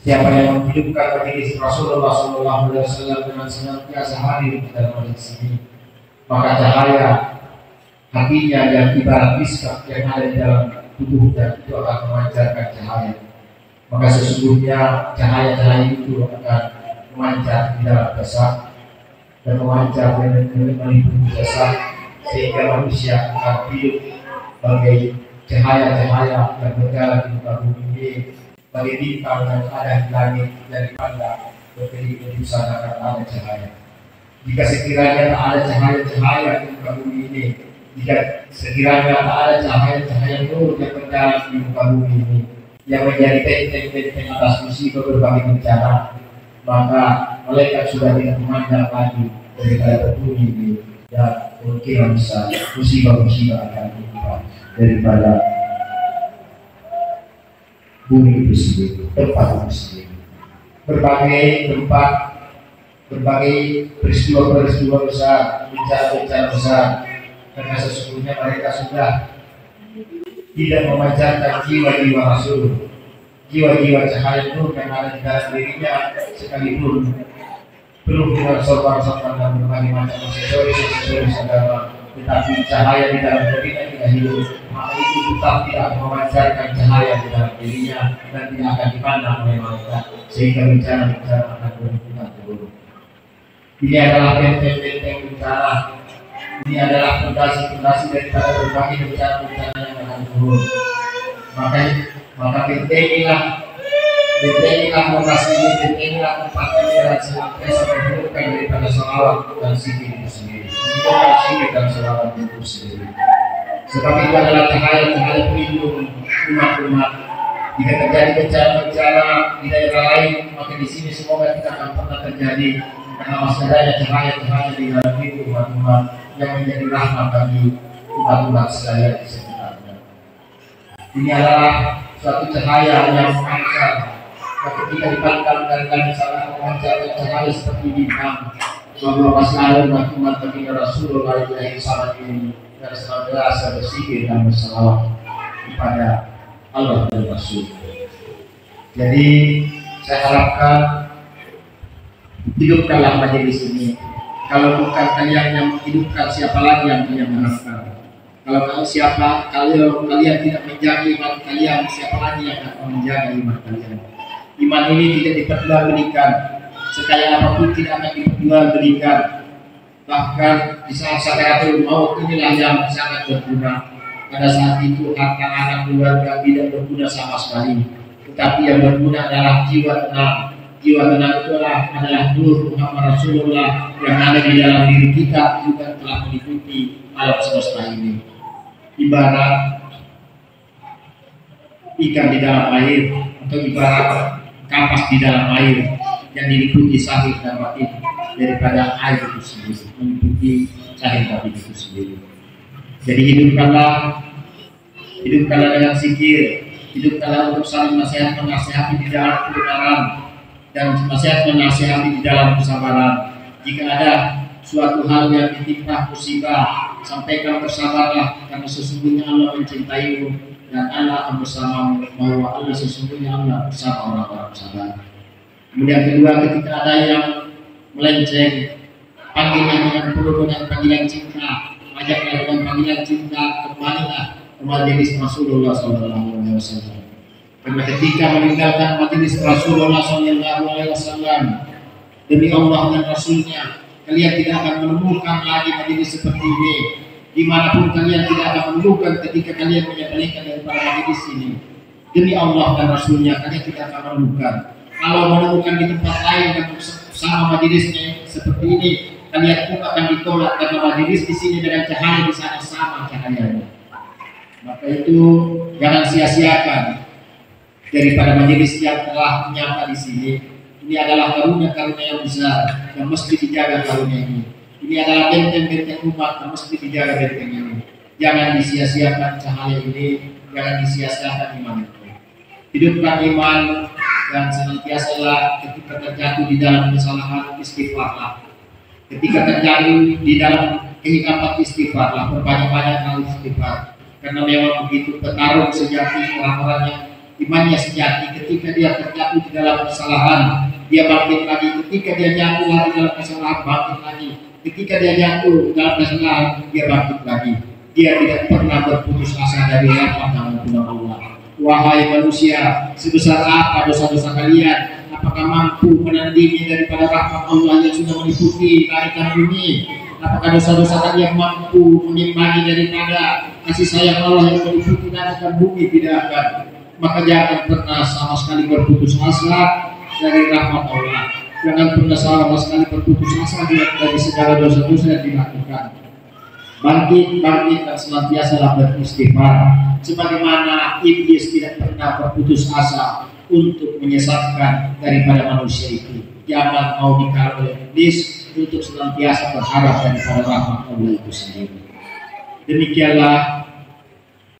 Siapa yang menghidupkan majelis Rasulullah SAW dengan senantiasa hadir di dalam majelis ini, maka cahaya hatinya yang ibarat misbah yang ada di dalam tubuhnya itu akan memancarkan cahaya. Maka sesungguhnya cahaya-cahaya itu akan memancar di dalam jasad dan memancar dan meliputi jasad, sehingga manusia akan hidup sebagai cahaya-cahaya yang berjalan di muka bumi ini, bagi bintang yang ada di langit daripada berkedip di sana akan ada cahaya. Jika sekiranya tak ada cahaya-cahaya di muka bumi ini, jika sekiranya tak ada cahaya-cahaya nur yang berjalan di muka bumi ini, yang menjadi benteng-benteng atas musibah berbagai bencana, maka malaikat sudah tidak memandang lagi daripada berbunyi ini, dan mungkin bisa musibah-musibah akan menimpa daripada bumi itu sendiri, tempat itu sendiri. Berbagai tempat, berbagai peristiwa-peristiwa besar, bencana-bencana besar, karena sesungguhnya mereka sudah tidak memancarkan jiwa-jiwa Rasul, jiwa-jiwa cahaya nur yang ada di dalam dirinya, sekalipun penuh dengan sorban-sorban dan berbagai macam aksesoris agama, tetapi cahaya di dalam dirinya tidak hidup, maka itu tetap tidak memancarkan cahaya di dalam dirinya dan tidak akan dipandang oleh malaikat, sehingga bencana-bencana akan berhubungan terburuk. Ini adalah benteng-benteng bencana, ini adalah fondasi-fondasi daripada berbagai bencana-bencana yang akan turun. Maka bentengilah fondasi ini, bentengilah tempat ini dan senantiasa berhubungan daripada salawat dan zikir itu sendiri. Menunjukkan zikir dan salawat itu sendiri. Sebab itu adalah cahaya-cahaya pelindung umat-umat. Jika terjadi bencana-bencana di daerah lain, maka di sini semoga tidak akan pernah terjadi, karena masih adanya cahaya-cahaya di dalam hidup umat-umat yang menjadi rahmat bagi umat-umat sekalian di sekitarnya. Ini adalah suatu cahaya yang memancar, yang ketika dipandang dari langit sangat memancarkan cahaya seperti bintang. Bahwa selalu umat-umat bagi Rasulullah yang sangat ini dan senantiasa berzikir dan bersalawat kepada Allah dan Rasul. Jadi saya harapkan hidupkanlah majelis ini. Kalau bukan kalian yang menghidupkan, siapa lagi yang mengharapkan? Kalau kalian tidak menjaga iman kalian, siapa lagi yang akan menjaga iman kalian? Iman ini tidak diperjualbelikan, sekaya apapun tidak akan diperjualbelikan. Bahkan di saat sakaratul maut inilah yang sangat berguna. Pada saat itu harta anak keluarga tidak berguna sama sekali, tetapi yang berguna adalah jiwa tenang. Jiwa tenang itu adalah nur Muhammad Rasulullah yang ada di dalam diri kita, juga telah meliputi alam semesta ini. Ibarat ikan di dalam air, atau ibarat kapas di dalam air yang diliputi sahih dan batin daripada air itu sendiri, meliputi sahih batin itu sendiri. Jadi hidupkanlah dengan zikir, hidupkanlah untuk saling menasihati di dalam kebenaran dan menasihati di dalam kesabaran. Jika ada suatu hal yang ditimpa musibah, sampaikan bersabarlah, karena sesungguhnya Allah mencintaimu dan Allah akan bersamamu, bahwa Allah sesungguhnya Allah bersama orang-orang sabar. Kemudian kedua, ketika ada yang melenceng, panggilan dengan penuh dengan panggilan cinta, ajaklah dengan panggilan cinta, kembalilah ke majelis Rasulullah SAW. Karena ketika meninggalkan majelis Rasulullah SAW, demi Allah dan Rasulnya, kalian tidak akan menemukan lagi majelis seperti ini. Dimanapun kalian tidak akan menemukan ketika kalian menyembelihkan daripada majelis ini. Demi Allah dan Rasulnya, kalian tidak akan menemukan. Kalau menemukan di tempat lain yang sama majelisnya seperti ini, kalian pun akan ditolak, karena majelis di sini dengan cahaya di sana sama cahayanya. Maka itu jangan sia-siakan daripada majelis yang telah menyapa di sini. Ini adalah karunia-karunia yang besar yang mesti dijaga karunia ini. Ini adalah benteng-benteng umat yang mesti dijaga benteng ini. Jangan disia-siakan cahaya ini, jangan disia-siakan iman itu. Hidupkan iman dan senantiasalah ketika terjatuh di dalam kesalahan, istighfarlah. Ketika terjatuh di dalam kehikapan, istighfarlah, berbanyak-banyak kali istighfar. Karena memang begitu petarung sejati orang-orang imannya sejati. Ketika dia terjatuh di dalam kesalahan, dia bangkit lagi. Ketika dia jatuh lagi dalam kesalahan, bangkit lagi. Ketika dia jatuh dalam kesalahan, dia bangkit lagi. Dia tidak pernah berputus asa dari rahmat dan ampun Allah. Wahai manusia, sebesar apa dosa-dosa kalian? Apakah mampu menandingi daripada rahmat Allah yang sudah meliputi tarikan bumi? Apakah dosa-dosa kalian mampu menimbangi daripada kasih sayang Allah yang meliputi tarikan bumi? Tidak akan. Maka jangan pernah sama sekali berputus asa dari rahmat Allah. Jangan pernah sama sekali berputus asa dari segala dosa-dosa yang dilakukan. Bangkit dan senantiasa beristighfar, sebagaimana iblis tidak pernah berputus asa untuk menyesatkan daripada manusia itu. Jangan mau dikawal oleh iblis untuk senantiasa berharap daripada rahmat Allah itu sendiri. Demikianlah